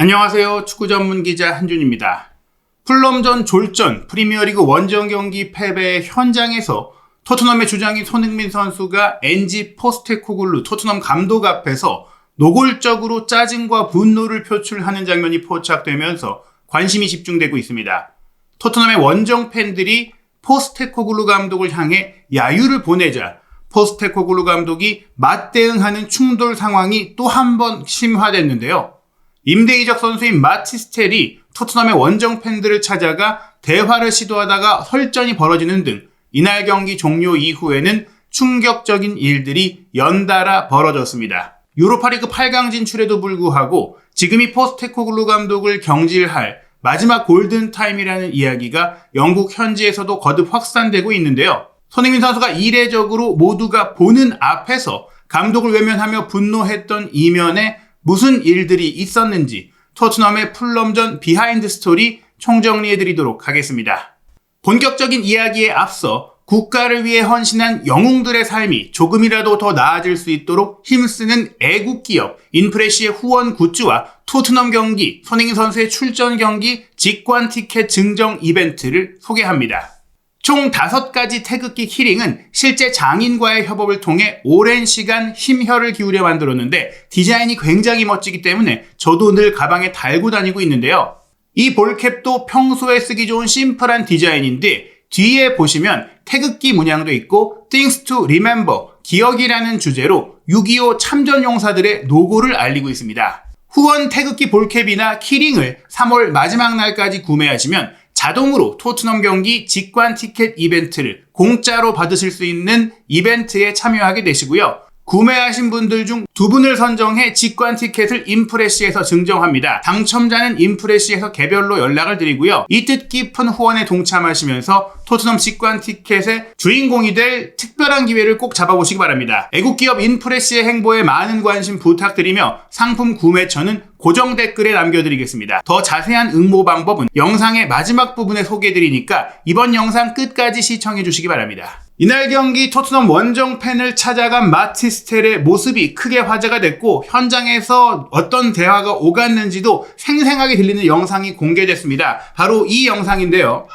안녕하세요. 축구 전문 기자 한준입니다. 풀럼전 졸전 프리미어리그 원정 경기 패배 현장에서 토트넘의 주장인 손흥민 선수가 엔지 포스테코글루 토트넘 감독 앞에서 노골적으로 짜증과 분노를 표출하는 장면이 포착되면서 관심이 집중되고 있습니다. 토트넘의 원정 팬들이 포스테코글루 감독을 향해 야유를 보내자 포스테코글루 감독이 맞대응하는 충돌 상황이 또 한 번 심화됐는데요. 임대 이적 선수인 마티스텔이 토트넘의 원정 팬들을 찾아가 대화를 시도하다가 설전이 벌어지는 등 이날 경기 종료 이후에는 충격적인 일들이 연달아 벌어졌습니다. 유로파리그 8강 진출에도 불구하고 지금이 포스테코글루 감독을 경질할 마지막 골든타임이라는 이야기가 영국 현지에서도 거듭 확산되고 있는데요. 손흥민 선수가 이례적으로 모두가 보는 앞에서 감독을 외면하며 분노했던 이면에 무슨 일들이 있었는지 토트넘의 풀럼전 비하인드 스토리 총정리해드리도록 하겠습니다. 본격적인 이야기에 앞서 국가를 위해 헌신한 영웅들의 삶이 조금이라도 더 나아질 수 있도록 힘쓰는 애국기업 인프레시의 후원 굿즈와 토트넘 경기, 손흥민 선수의 출전 경기 직관 티켓 증정 이벤트를 소개합니다. 총 5가지 태극기 키링은 실제 장인과의 협업을 통해 오랜 시간 힘혈을 기울여 만들었는데 디자인이 굉장히 멋지기 때문에 저도 늘 가방에 달고 다니고 있는데요. 이 볼캡도 평소에 쓰기 좋은 심플한 디자인인데 뒤에 보시면 태극기 문양도 있고 Things to Remember, 기억이라는 주제로 6.25 참전용사들의 노고를 알리고 있습니다. 후원 태극기 볼캡이나 키링을 3월 마지막 날까지 구매하시면 자동으로 토트넘 경기 직관 티켓 이벤트를 공짜로 받으실 수 있는 이벤트에 참여하게 되시고요. 구매하신 분들 중 2분을 선정해 직관 티켓을 인프레시에서 증정합니다. 당첨자는 인프레시에서 개별로 연락을 드리고요. 이 뜻깊은 후원에 동참하시면서 토트넘 직관 티켓의 주인공이 될 특별한 기회를 꼭 잡아보시기 바랍니다. 애국기업 인프레시의 행보에 많은 관심 부탁드리며 상품 구매처는 고정 댓글에 남겨드리겠습니다. 더 자세한 응모 방법은 영상의 마지막 부분에 소개해드리니까 이번 영상 끝까지 시청해주시기 바랍니다. 이날 경기 토트넘 원정 팬을 찾아간 마티스텔의 모습이 크게 화제가 됐고 현장에서 어떤 대화가 오갔는지도 생생하게 들리는 영상이 공개됐습니다. 바로 이 영상인데요.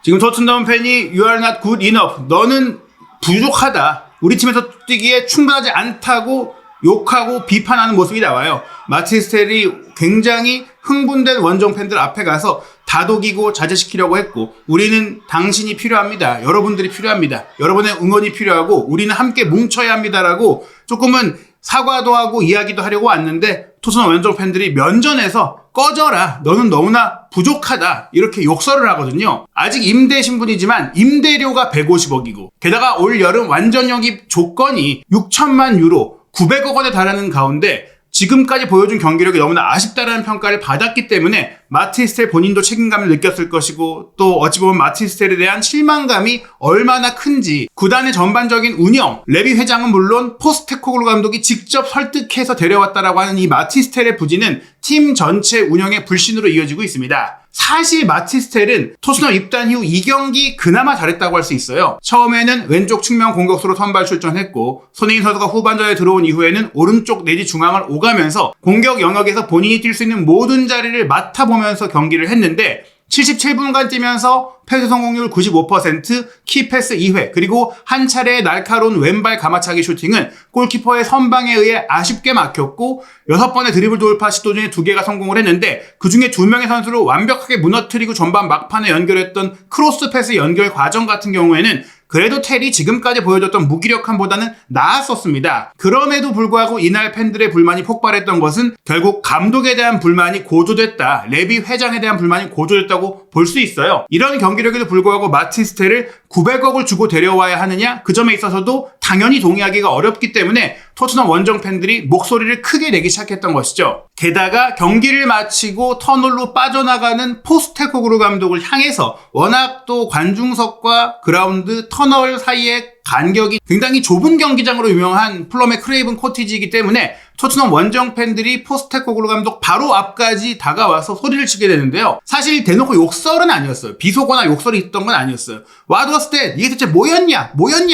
지금 토트넘 팬이 You are not good enough. 너는 부족하다. 우리 팀에서 뛰기에 충분하지 않다고 욕하고 비판하는 모습이 나와요. 마티스텔이 굉장히 흥분된 원정 팬들 앞에 가서 다독이고 자제시키려고 했고 우리는 당신이 필요합니다. 여러분들이 필요합니다. 여러분의 응원이 필요하고 우리는 함께 뭉쳐야 합니다라고 조금은 사과도 하고 이야기도 하려고 왔는데 토트넘 원정 팬들이 면전에서 꺼져라. 너는 너무나 부족하다. 이렇게 욕설을 하거든요. 아직 임대 신분이지만 임대료가 150억이고 게다가 올 여름 완전 영입 조건이 6천만 유로 900억 원에 달하는 가운데 지금까지 보여준 경기력이 너무나 아쉽다라는 평가를 받았기 때문에 마티스텔 본인도 책임감을 느꼈을 것이고 또 어찌 보면 마티스텔에 대한 실망감이 얼마나 큰지 구단의 전반적인 운영, 레비 회장은 물론 포스테코글루 감독이 직접 설득해서 데려왔다라고 하는 이 마티스텔의 부진은 팀 전체 운영의 불신으로 이어지고 있습니다. 사실 마티스텔은 토트넘 입단 이후 2경기 그나마 잘했다고 할 수 있어요. 처음에는 왼쪽 측면 공격수로 선발 출전했고 손흥민 선수가 후반전에 들어온 이후에는 오른쪽 내지 중앙을 오가면서 공격 영역에서 본인이 뛸 수 있는 모든 자리를 맡아보면서 경기를 했는데 77분간 뛰면서 패스 성공률 95%, 키패스 2회, 그리고 한 차례의 날카로운 왼발 가마차기 슈팅은 골키퍼의 선방에 의해 아쉽게 막혔고 6번의 드리블 돌파 시도 중에 2개가 성공을 했는데 그중에 2명의 선수를 완벽하게 무너뜨리고 전반 막판에 연결했던 크로스 패스 연결 과정 같은 경우에는 그래도 텔이 지금까지 보여줬던 무기력함보다는 나았었습니다. 그럼에도 불구하고 이날 팬들의 불만이 폭발했던 것은 결국 감독에 대한 불만이 고조됐다. 레비 회장에 대한 불만이 고조됐다고 볼 수 있어요. 이런 경기력에도 불구하고 마티스텔을 900억을 주고 데려와야 하느냐? 그 점에 있어서도 당연히 동의하기가 어렵기 때문에 토트넘 원정 팬들이 목소리를 크게 내기 시작했던 것이죠. 게다가 경기를 마치고 터널로 빠져나가는 포스테코글루 감독을 향해서 워낙 또 관중석과 그라운드 터널 사이에 간격이 굉장히 좁은 경기장으로 유명한 플럼의 크레이븐 코티지이기 때문에 토트넘 원정 팬들이 포스테코글루 감독 바로 앞까지 다가와서 소리를 치게 되는데요. 사실 대놓고 욕설은 아니었어요. 비속어나 욕설이 있던 건 아니었어요. 와드웠을 때 이게 대체 뭐였냐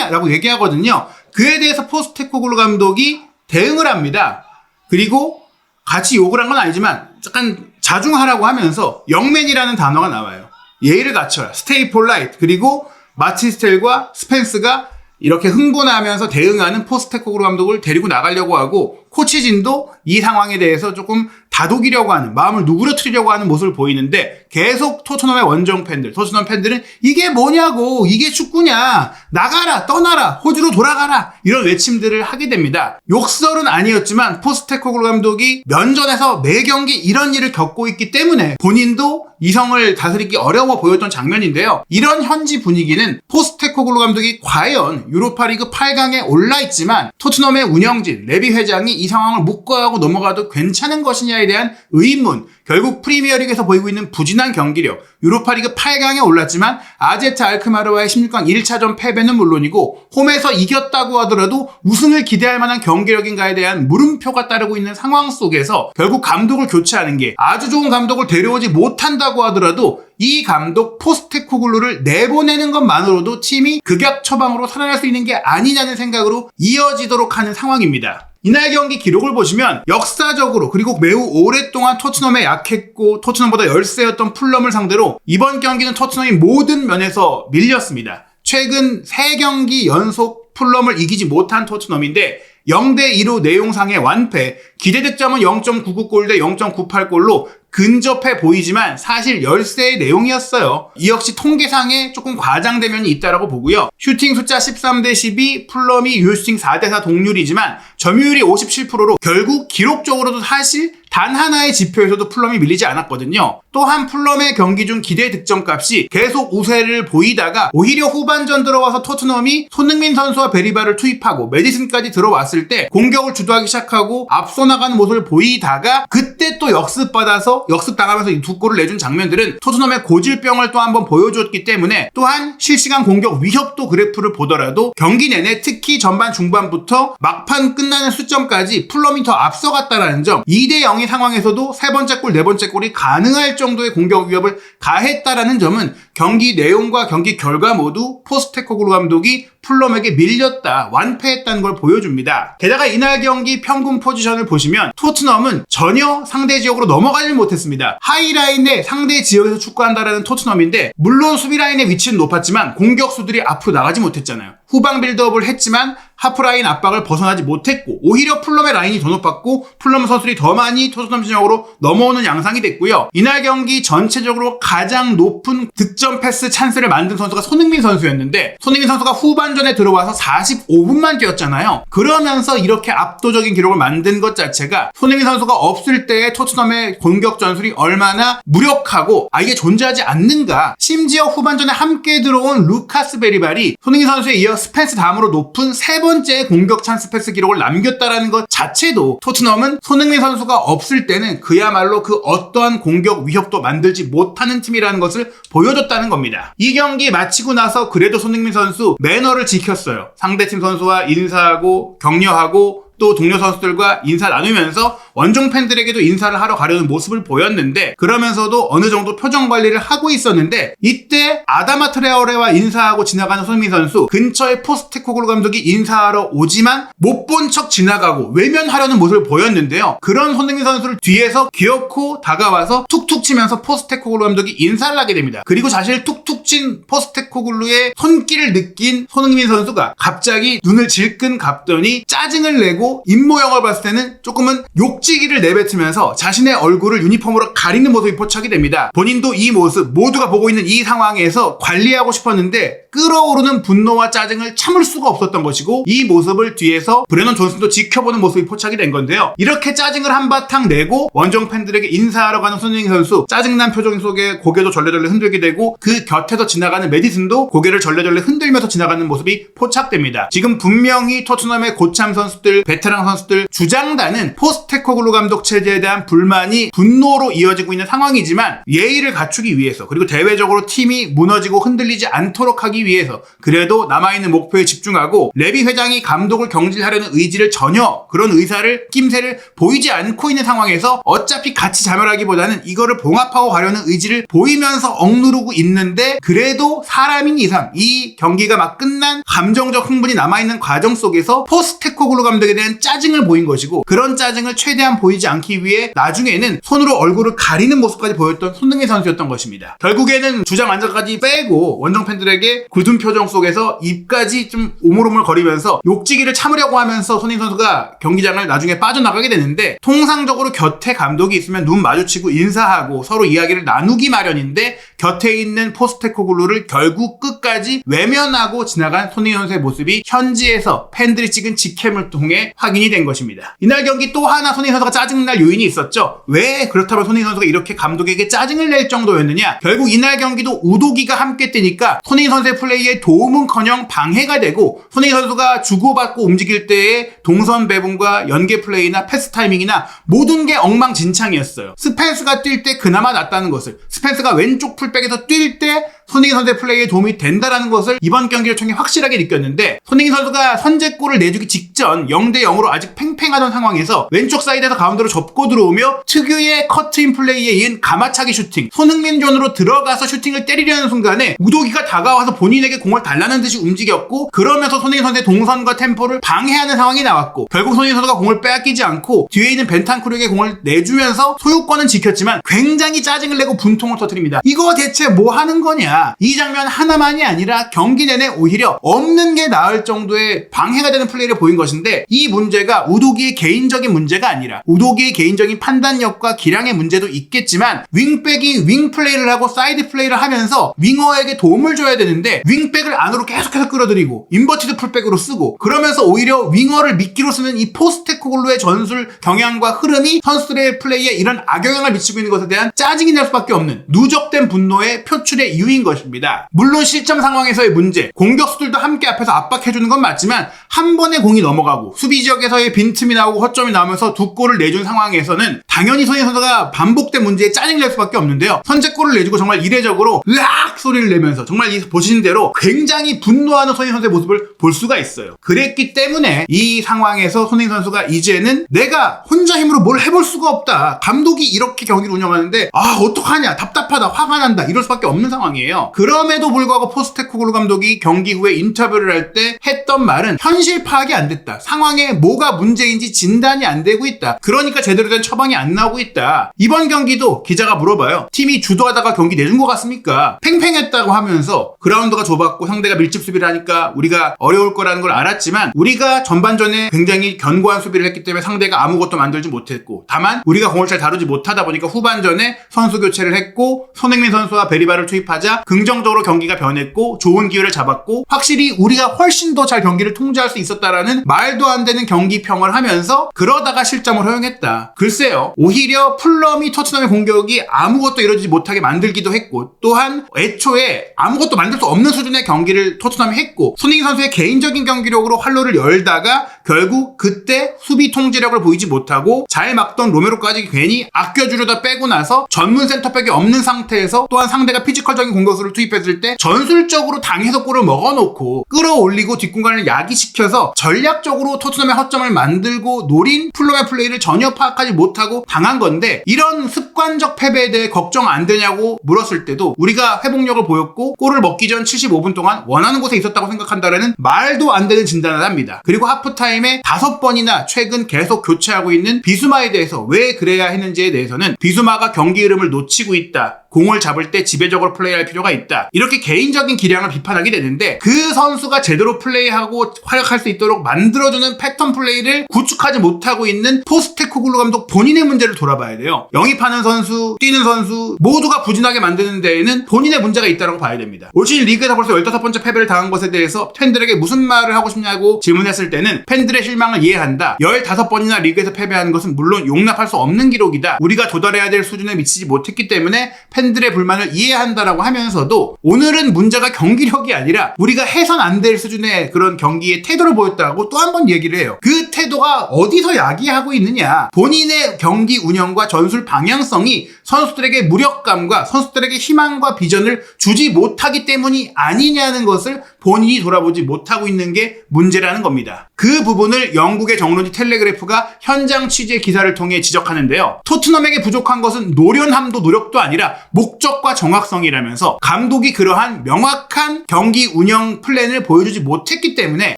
라고 얘기하거든요. 그에 대해서 포스테코글루 감독이 대응을 합니다. 그리고 같이 욕을 한 건 아니지만 약간 자중하라고 하면서 영맨이라는 단어가 나와요. 예의를 갖춰라. Stay polite. 그리고 마티스텔과 스펜스가 이렇게 흥분하면서 대응하는 포스테코글루 감독을 데리고 나가려고 하고 코치진도 이 상황에 대해서 조금 다독이려고 하는, 마음을 누그러뜨리려고 하는 모습을 보이는데 계속 토트넘의 원정 팬들, 토트넘 팬들은 이게 뭐냐고, 이게 축구냐, 나가라, 떠나라, 호주로 돌아가라, 이런 외침들을 하게 됩니다. 욕설은 아니었지만 포스테코글루 감독이 면전에서 매 경기 이런 일을 겪고 있기 때문에 본인도 이성을 다스리기 어려워 보였던 장면인데요. 이런 현지 분위기는 포스테코글루 감독이 과연 유로파리그 8강에 올라있지만 토트넘의 운영진, 레비 회장이 이 상황을 묵과하고 넘어가도 괜찮은 것이냐에 대한 의문, 결국 프리미어리그에서 보이고 있는 부진한 경기력, 유로파리그 8강에 올랐지만 아제트 알크마르와의 16강 1차전 패배는 물론이고 홈에서 이겼다고 하더라도 우승을 기대할 만한 경기력인가에 대한 물음표가 따르고 있는 상황 속에서 결국 감독을 교체하는 게, 아주 좋은 감독을 데려오지 못한다고 하더라도 이 감독 포스테코글루를 내보내는 것만으로도 팀이 극약 처방으로 살아날 수 있는 게 아니냐는 생각으로 이어지도록 하는 상황입니다. 이날 경기 기록을 보시면 역사적으로 그리고 매우 오랫동안 토트넘에 약했고 토트넘보다 열세였던 풀럼을 상대로 이번 경기는 토트넘이 모든 면에서 밀렸습니다. 최근 3경기 연속 풀럼을 이기지 못한 토트넘인데 0대2로 내용상의 완패, 기대 득점은 0.99골 대 0.98골로 근접해 보이지만 사실 열세의 내용이었어요. 이 역시 통계상에 조금 과장된 면이 있다라고 보고요. 슈팅 숫자 13대 12, 풀럼이 유효슈팅 4대 4 동률이지만 점유율이 57%로 결국 기록적으로도 사실 단 하나의 지표에서도 풀럼이 밀리지 않았거든요. 또한 풀럼의 경기 중 기대 득점값이 계속 우세를 보이다가 오히려 후반전 들어와서 토트넘이 손흥민 선수와 베리바를 투입하고 메디슨까지 들어왔을 때 공격을 주도하기 시작하고 앞서 나가는 모습을 보이다가 그때 또 역습당하면서 이 2골을 내준 장면들은 토트넘의 고질병을 또 한번 보여줬기 때문에, 또한 실시간 공격 위협도 그래프를 보더라도 경기 내내 특히 전반 중반부터 막판 끝나는 수점까지 풀럼이 더 앞서갔다는 점, 2대 0의 상황에서도 3번째 골, 4번째 골이 가능할 정도의 공격 위협을 가했다라는 점은 경기 내용과 경기 결과 모두 포스테코글루 감독이 풀럼에게 밀렸다, 완패했다는 걸 보여줍니다. 게다가 이날 경기 평균 포지션을 보시면 토트넘은 전혀 상대 지역으로 넘어가지 못했습니다. 하이라인에 상대 지역에서 축구한다라는 토트넘인데 물론 수비라인의 위치는 높았지만 공격수들이 앞으로 나가지 못했잖아요. 후방 빌드업을 했지만 하프라인 압박을 벗어나지 못했고 오히려 풀럼의 라인이 더 높았고 풀럼 선수들이 더 많이 토트넘 진영으로 넘어오는 양상이 됐고요. 이날 경기 전체적으로 가장 높은 득점 패스 찬스를 만든 선수가 손흥민 선수였는데 손흥민 선수가 후반전에 들어와서 45분만 뛰었잖아요. 그러면서 이렇게 압도적인 기록을 만든 것 자체가 손흥민 선수가 없을 때의 토트넘의 공격 전술이 얼마나 무력하고 이게 존재하지 않는가. 심지어 후반전에 함께 들어온 루카스 베리발이 손흥민 선수에 이어 스펜스 다음으로 높은 3번째 공격 찬스 패스 기록을 남겼다라는 것 자체도 토트넘은 손흥민 선수가 없을 때는 그야말로 그 어떠한 공격 위협도 만들지 못하는 팀이라는 것을 보여줬다는 겁니다. 이 경기 마치고 나서 그래도 손흥민 선수 매너를 지켰어요. 상대팀 선수와 인사하고 격려하고 또 동료 선수들과 인사 나누면서 원정 팬들에게도 인사를 하러 가려는 모습을 보였는데, 그러면서도 어느 정도 표정 관리를 하고 있었는데 이때 아다마 트레오레와 인사하고 지나가는 손흥민 선수 근처에 포스테코글루 감독이 인사하러 오지만 못 본 척 지나가고 외면하려는 모습을 보였는데요. 그런 손흥민 선수를 뒤에서 귀엽고 다가와서 툭툭 치면서 포스테코글루 감독이 인사를 하게 됩니다. 그리고 사실 툭툭 친 포스테코글루의 손길을 느낀 손흥민 선수가 갑자기 눈을 질끈 감더니 짜증을 내고 입모양을 봤을 때는 조금은 욕지기를 내뱉으면서 자신의 얼굴을 유니폼으로 가리는 모습이 포착이 됩니다. 본인도 이 모습, 모두가 보고 있는 이 상황에서 관리하고 싶었는데 끓어오르는 분노와 짜증을 참을 수가 없었던 것이고, 이 모습을 뒤에서 브레넌 존슨도 지켜보는 모습이 포착이 된 건데요. 이렇게 짜증을 한바탕 내고 원정 팬들에게 인사하러 가는 손흥민 선수, 짜증난 표정 속에 고개도 절레절레 흔들게 되고 그 곁에서 지나가는 메디슨도 고개를 절레절레 흔들면서 지나가는 모습이 포착됩니다. 지금 분명히 토트넘의 고참 선수들, 베테랑 선수들, 주장단은 포스테코글루 감독 체제에 대한 불만이 분노로 이어지고 있는 상황이지만 예의를 갖추기 위해서, 그리고 대외적으로 팀이 무너지고 흔들리지 않도록 하기 위해서 그래도 남아있는 목표에 집중하고, 레비 회장이 감독을 경질하려는 의지를 전혀 그런 의사를 낌새를 보이지 않고 있는 상황에서 어차피 같이 자멸하기보다는 이거를 봉합하고 가려는 의지를 보이면서 억누르고 있는데, 그래도 사람인 이상 이 경기가 막 끝난 감정적 흥분이 남아있는 과정 속에서 포스테코글루 감독에 대한 짜증을 보인 것이고, 그런 짜증을 최대한 최대한 보이지 않기 위해 나중에는 손으로 얼굴을 가리는 모습까지 보였던 손흥민 선수였던 것입니다. 결국에는 주장 안장까지 빼고 원정 팬들에게 굳은 표정 속에서 입까지 좀 오물오물 거리면서 욕지기를 참으려고 하면서 손흥민 선수가 경기장을 나중에 빠져나가게 되는데, 통상적으로 곁에 감독이 있으면 눈 마주치고 인사하고 서로 이야기를 나누기 마련인데 곁에 있는 포스테코글루를 결국 끝까지 외면하고 지나간 손흥민 선수의 모습이 현지에서 팬들이 찍은 직캠을 통해 확인이 된 것입니다. 이날 경기 또 하나 손흥민 선수가 짜증날 요인이 있었죠. 왜 그렇다면 손흥민 선수가 이렇게 감독에게 짜증을 낼 정도였느냐? 결국 이날 경기도 우도기가 함께 뛰니까 손흥민 선수의 플레이에 도움은커녕 방해가 되고, 손흥민 선수가 주고받고 움직일 때의 동선 배분과 연계 플레이나 패스 타이밍이나 모든 게 엉망진창이었어요. 스펜스가 뛸 때 그나마 낫다는 것을, 스펜스가 왼쪽 풀백에서 뛸 때 손흥민 선수의 플레이에 도움이 된다라는 것을 이번 경기를 통해 확실하게 느꼈는데, 손흥민 선수가 선제골을 내주기 직전 0대0으로 아직 팽팽하던 상황에서 왼쪽 사이드에서 가운데로 접고 들어오며 특유의 커트인 플레이에 이은 가마차기 슈팅, 손흥민 존으로 들어가서 슈팅을 때리려는 순간에 우도기가 다가와서 본인에게 공을 달라는 듯이 움직였고, 그러면서 손흥민 선수의 동선과 템포를 방해하는 상황이 나왔고, 결국 손흥민 선수가 공을 빼앗기지 않고 뒤에 있는 벤탄쿠르에게 공을 내주면서 소유권은 지켰지만 굉장히 짜증을 내고 분통을 터뜨립니다. 이거 대체 뭐 하는 거냐? 이 장면 하나만이 아니라 경기 내내 오히려 없는 게 나을 정도의 방해가 되는 플레이를 보인 것인데, 이 문제가 우도기의 개인적인 문제가 아니라 우도기의 개인적인 판단력과 기량의 문제도 있겠지만, 윙백이 윙 플레이를 하고 사이드 플레이를 하면서 윙어에게 도움을 줘야 되는데 윙백을 안으로 계속해서 끌어들이고 인버티드 풀백으로 쓰고, 그러면서 오히려 윙어를 미끼로 쓰는 이 포스테코글루의 전술 경향과 흐름이 선수들의 플레이에 이런 악영향을 미치고 있는 것에 대한 짜증이 날 수밖에 없는 누적된 분노의 표출의 이유인 것입니다. 물론 실점 상황에서의 문제, 공격수들도 함께 앞에서 압박해주는 건 맞지만 한 번에 공이 넘어가고 수비 지역에서의 빈틈이 나오고 허점이 나오면서 두 골을 내준 상황에서는 당연히 손흥민 선수가 반복된 문제에 짜증을 낼 수밖에 없는데요. 선제골을 내주고 정말 이례적으로 으악 소리를 내면서 정말 보시는 대로 굉장히 분노하는 손흥민 선수의 모습을 볼 수가 있어요. 그랬기 때문에 이 상황에서 손흥민 선수가 이제는 내가 혼자 힘으로 뭘 해볼 수가 없다, 감독이 이렇게 경기를 운영하는데 어떡하냐, 답답하다, 화가 난다, 이럴 수밖에 없는 상황이에요. 그럼에도 불구하고 포스테코글루 감독이 경기 후에 인터뷰를 할 때 했던 말은 현실 파악이 안 됐다, 상황에 뭐가 문제인지 진단이 안 되고 있다, 그러니까 제대로 된 처방이 안 나오고 있다. 이번 경기도 기자가 물어봐요. 팀이 주도하다가 경기 내준 것 같습니까? 팽팽했다고 하면서 그라운드가 좁았고 상대가 밀집 수비를 하니까 우리가 어려울 거라는 걸 알았지만, 우리가 전반전에 굉장히 견고한 수비를 했기 때문에 상대가 아무것도 만들지 못했고, 다만 우리가 공을 잘 다루지 못하다 보니까 후반전에 선수 교체를 했고 손흥민 선수와 베리바를 투입하자 긍정적으로 경기가 변했고 좋은 기회를 잡았고, 확실히 우리가 훨씬 더 잘 경기를 통제할 수 있었다라는 말도 안 되는 경기평을 하면서 그러다가 실점을 허용했다. 글쎄요, 오히려 풀럼이 토트넘의 공격이 아무것도 이루어지지 못하게 만들기도 했고, 또한 애초에 아무것도 만들 수 없는 수준의 경기를 토트넘이 했고, 손흥민 선수의 개인적인 경기력으로 활로를 열다가 결국 그때 수비 통제력을 보이지 못하고 잘 막던 로메로까지 괜히 아껴주려다 빼고 나서 전문 센터백이 없는 상태에서, 또한 상대가 피지컬적인 공격수를 투입했을 때 전술적으로 당해서 골을 먹어놓고 끌어올리고 뒷공간을 야기시켜서 전략적으로 토트넘의 허점을 만들고 노린 풀럼의 플레이를 전혀 파악하지 못하고 당한 건데, 이런 습관적 패배에 대해 걱정 안 되냐고 물었을 때도 우리가 회복력을 보였고 골을 먹기 전 75분 동안 원하는 곳에 있었다고 생각한다라는 말도 안 되는 진단을 합니다. 그리고 하프타임에 5번이나 최근 계속 교체하고 있는 비수마에 대해서 왜 그래야 했는지에 대해서는 비수마가 경기 흐름을 놓치고 있다, 공을 잡을 때 지배적으로 플레이할 필요가 있다, 이렇게 개인적인 기량을 비판하게 되는데, 그 선수가 제대로 플레이하고 활약할 수 있도록 만들어주는 패턴 플레이를 구축하지 못하고 있는 포스테코글루 감독 본인의 문제를 돌아봐야 돼요. 영입하는 선수, 뛰는 선수 모두가 부진하게 만드는 데에는 본인의 문제가 있다고 봐야 됩니다. 올 시즌 리그에서 벌써 15번째 패배를 당한 것에 대해서 팬들에게 무슨 말을 하고 싶냐고 질문했을 때는 팬들의 실망을 이해한다, 15번이나 리그에서 패배하는 것은 물론 용납할 수 없는 기록이다, 우리가 도달해야 될 수준에 미치지 못했기 때문에 팬들의 불만을 이해한다라고 하면서도, 오늘은 문제가 경기력이 아니라 우리가 해선 안 될 수준의 그런 경기의 태도를 보였다고 또 한 번 얘기를 해요. 그 태도가 어디서 야기하고 있느냐, 본인의 경기 운영과 전술 방향성이 선수들에게 무력감과 선수들에게 희망과 비전을 주지 못하기 때문이 아니냐는 것을 본인이 돌아보지 못하고 있는 게 문제라는 겁니다. 그 부분을 영국의 정론지 텔레그래프가 현장 취재 기사를 통해 지적하는데요. 토트넘에게 부족한 것은 노련함도 노력도 아니라 목적과 정확성이라면서 감독이 그러한 명확한 경기 운영 플랜을 보여주지 못했기 때문에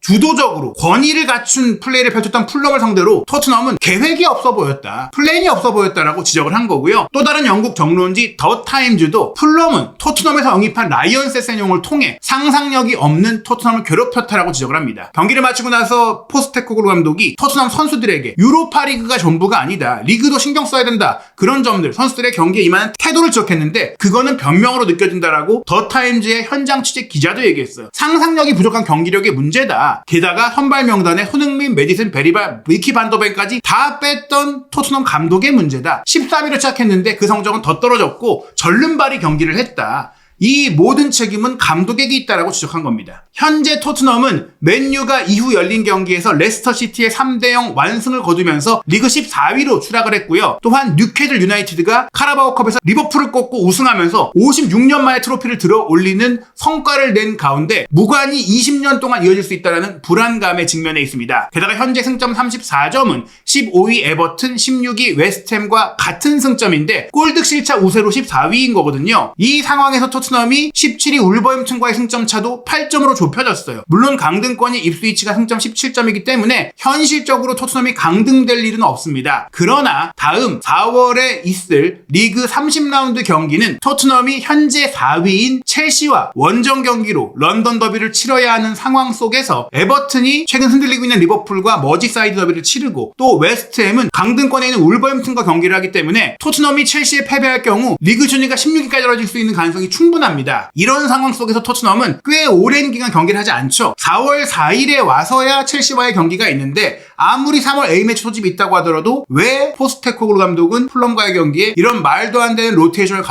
주도적으로 권위를 갖춘 플레이를 펼쳤던 풀럼을 상대로 토트넘은 계획이 없어 보였다, 플랜이 없어 보였다라고 지적을 한 거고요. 또 다른 영국 정론지 더 타임즈도 풀럼은 토트넘에서 영입한 라이언 세세뇽을 통해 상상력이 없는 토트넘을 괴롭혔다라고 지적을 합니다. 경기를 마치고 나서 포스테코글루 감독이 토트넘 선수들에게 유로파리그가 전부가 아니다, 리그도 신경 써야 된다, 그런 점들, 선수들의 경기에 임하는 태도를 지적했는데 그거는 변명으로 느껴진다라고 더 타임즈의 현장 취재 기자도 얘기했어요. 상상력이 부족한 경기력의 문제다. 게다가 선발 명단에 손흥민, 메디슨, 베리발, 리키 반더벤까지 다 뺐던 토트넘 감독의 문제다. 13위로 시작했는데 그 성적은 더 떨어졌고 절름발이 경기를 했다. 이 모든 책임은 감독에게 있다라고 지적한 겁니다. 현재 토트넘은 맨유가 이후 열린 경기에서 레스터시티의 3대0 완승을 거두면서 리그 14위로 추락을 했고요. 또한 뉴캐슬 유나이티드가 카라바오컵에서 리버풀을 꺾고 우승하면서 56년 만에 트로피를 들어 올리는 성과를 낸 가운데 무관이 20년 동안 이어질 수 있다는 불안감에 직면해 있습니다. 게다가 현재 승점 34점은 15위 에버튼, 16위 웨스트햄과 같은 승점인데 골득실차 우세로 14위인 거거든요. 이 상황에서 토트넘이 17위 울버햄튼과의 승점 차도 8점으로 좁혀졌어요. 물론 강등권이 입스위치가 승점 17점이기 때문에 현실적으로 토트넘이 강등될 일은 없습니다. 그러나 다음 4월에 있을 리그 30라운드 경기는 토트넘이 현재 4위인 첼시와 원정 경기로 런던 더비를 치러야 하는 상황 속에서 에버튼이 최근 흔들리고 있는 리버풀과 머지사이드 더비를 치르고 또 웨스트햄은 강등권에 있는 울버햄튼과 경기를 하기 때문에 토트넘이 첼시에 패배할 경우 리그 순위가 16위까지 떨어질 수 있는 가능성이 충분합니다. 이런 상황 속에서 토트넘은 꽤 오랜 기간 경기를 하지 않죠. 4월 4일에 와서야 첼시와의 경기가 있는데 아무리 3월 A매치 소집이 있다고 하더라도 왜 포스테코글루 감독은 풀럼과의 경기에 이런 말도 안 되는 로테이션을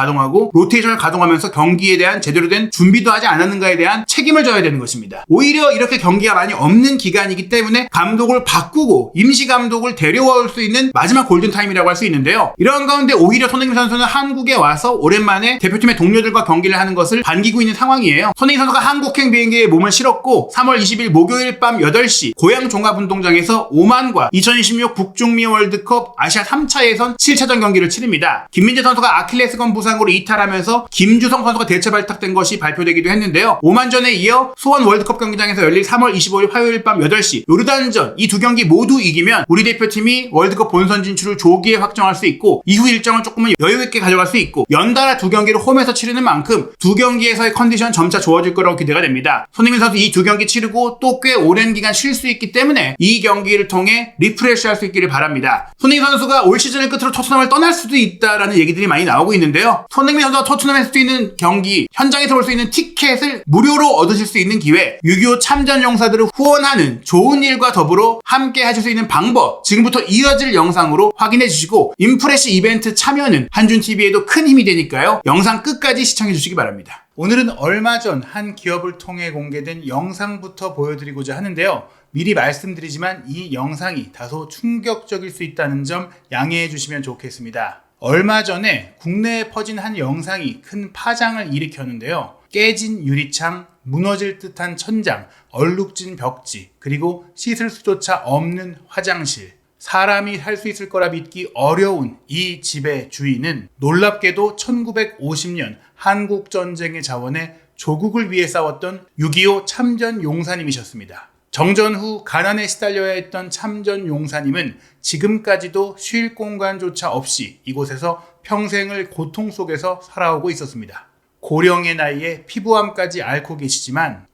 가동하면서 경기에 대한 제대로 된 준비도 하지 않았는가에 대한 책임을 져야 되는 것입니다. 오히려 이렇게 경기가 많이 없는 기간이기 때문에 감독을 바꾸고 임시 감독을 데려올 수 있는 마지막 골든타임이라고 할 수 있는데요. 이런 가운데 오히려 손흥민 선수는 한국에 와서 오랜만에 대표팀의 동료들과 경기를 하는 것을 반기고 있는 상황이에요. 손흥민 선수가 한국행 비행기에 몸을 실었고 3월 20일 목요일 밤 8시 고양 종합운동장에서 오만과 2026 북중미 월드컵 아시아 3차 예선 7차전 경기를 치릅니다. 김민재 선수가 아킬레스건 부상으로 이탈하면서 김주성 선수가 대체 발탁된 것이 발표되기도 했는데요. 오만전에 이어 수원 월드컵 경기장에서 열릴 3월 25일 화요일 밤 8시 요르단전, 이 두 경기 모두 이기면 우리 대표팀이 월드컵 본선 진출을 조기에 확정할 수 있고 이후 일정을 조금은 여유있게 가져갈 수 있고 연달아 두 경기를 홈에서 치르는 만큼 두 경기에서의 컨디션 점차 좋아질 거라고 기대가 됩니다. 손흥민 선수 이 두 경기 치르고 또 꽤 오랜 기간 쉴 수 있기 때문에 이 경기를 통해 리프레시할 수 있기를 바랍니다. 손흥민 선수가 올 시즌을 끝으로 토트넘을 떠날 수도 있다라는 얘기들이 많이 나오고 있는데요. 손흥민 선수가 토트넘에서 뛰는 경기, 현장에서 볼 수 있는 티켓을 무료로 얻으실 수 있는 기회, 6.25 참전 용사들을 후원하는 좋은 일과 더불어 함께 하실 수 있는 방법, 지금부터 이어질 영상으로 확인해 주시고 인프레시 이벤트 참여는 한준TV에도 큰 힘이 되니까요. 영상 끝까지 시청해 주시기 바랍니다. 오늘은 얼마 전 한 기업을 통해 공개된 영상부터 보여드리고자 하는데요. 미리 말씀드리지만 이 영상이 다소 충격적일 수 있다는 점 양해해 주시면 좋겠습니다. 얼마 전에 국내에 퍼진 한 영상이 큰 파장을 일으켰는데요. 깨진 유리창, 무너질 듯한 천장, 얼룩진 벽지, 그리고 씻을 수조차 없는 화장실. 사람이 살 수 있을 거라 믿기 어려운 이 집의 주인은 놀랍게도 1950년 한국전쟁의 자원에 조국을 위해 싸웠던 6.25 참전 용사님이셨습니다. 정전 후 가난에 시달려야 했던 참전 용사님은 지금까지도 쉴 공간조차 없이 이곳에서 평생을 고통 속에서 살아오고 있었습니다. 고령의 나이에 피부암까지 앓고 계시지만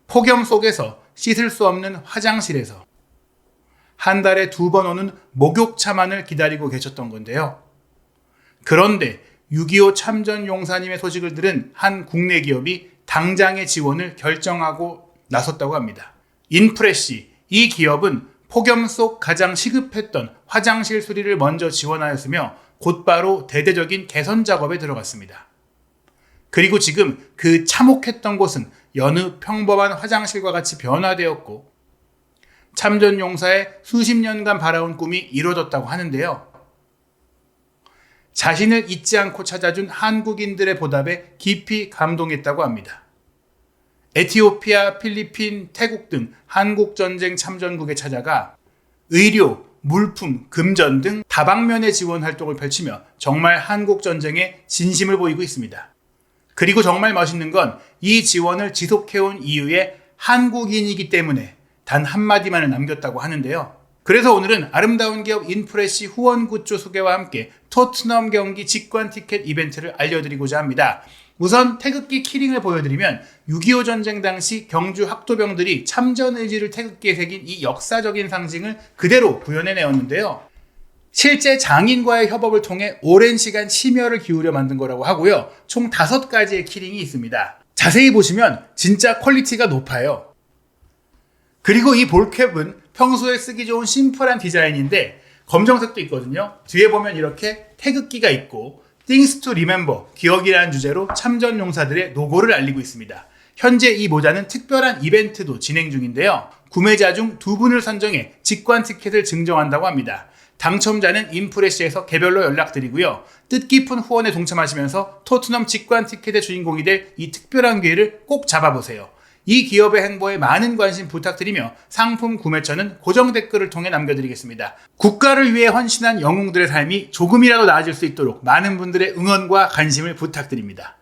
폭염 속에서 씻을 수 없는 화장실에서 한 달에 2번 오는 목욕차만을 기다리고 계셨던 건데요. 그런데 6.25 참전 용사님의 소식을 들은 한 국내 기업이 당장의 지원을 결정하고 나섰다고 합니다. 인프레시, 이 기업은 폭염 속 가장 시급했던 화장실 수리를 먼저 지원하였으며 곧바로 대대적인 개선 작업에 들어갔습니다. 그리고 지금 그 참혹했던 곳은 여느 평범한 화장실과 같이 변화되었고 참전 용사의 수십 년간 바라온 꿈이 이루어졌다고 하는데요. 자신을 잊지 않고 찾아준 한국인들의 보답에 깊이 감동했다고 합니다. 에티오피아, 필리핀, 태국 등 한국전쟁 참전국에 찾아가 의료, 물품, 금전 등 다방면의 지원 활동을 펼치며 정말 한국전쟁에 진심을 보이고 있습니다. 그리고 정말 멋있는 건 이 지원을 지속해온 이유에 한국인이기 때문에 단 한마디만을 남겼다고 하는데요. 그래서 오늘은 아름다운 기업 인프레시 후원 굿즈 소개와 함께 토트넘 경기 직관 티켓 이벤트를 알려드리고자 합니다. 우선 태극기 키링을 보여드리면 6.25 전쟁 당시 경주 학도병들이 참전 의지를 태극기에 새긴 이 역사적인 상징을 그대로 구현해내었는데요. 실제 장인과의 협업을 통해 오랜 시간 심혈을 기울여 만든 거라고 하고요. 총 5가지의 키링이 있습니다. 자세히 보시면 진짜 퀄리티가 높아요. 그리고 이 볼캡은 평소에 쓰기 좋은 심플한 디자인인데 검정색도 있거든요. 뒤에 보면 이렇게 태극기가 있고 Things to Remember, 기억이라는 주제로 참전 용사들의 노고를 알리고 있습니다. 현재 이 모자는 특별한 이벤트도 진행 중인데요. 구매자 중 2분을 선정해 직관 티켓을 증정한다고 합니다. 당첨자는 인프레시에서 개별로 연락드리고요. 뜻깊은 후원에 동참하시면서 토트넘 직관 티켓의 주인공이 될 이 특별한 기회를 꼭 잡아보세요. 이 기업의 행보에 많은 관심 부탁드리며 상품 구매처는 고정 댓글을 통해 남겨드리겠습니다. 국가를 위해 헌신한 영웅들의 삶이 조금이라도 나아질 수 있도록 많은 분들의 응원과 관심을 부탁드립니다.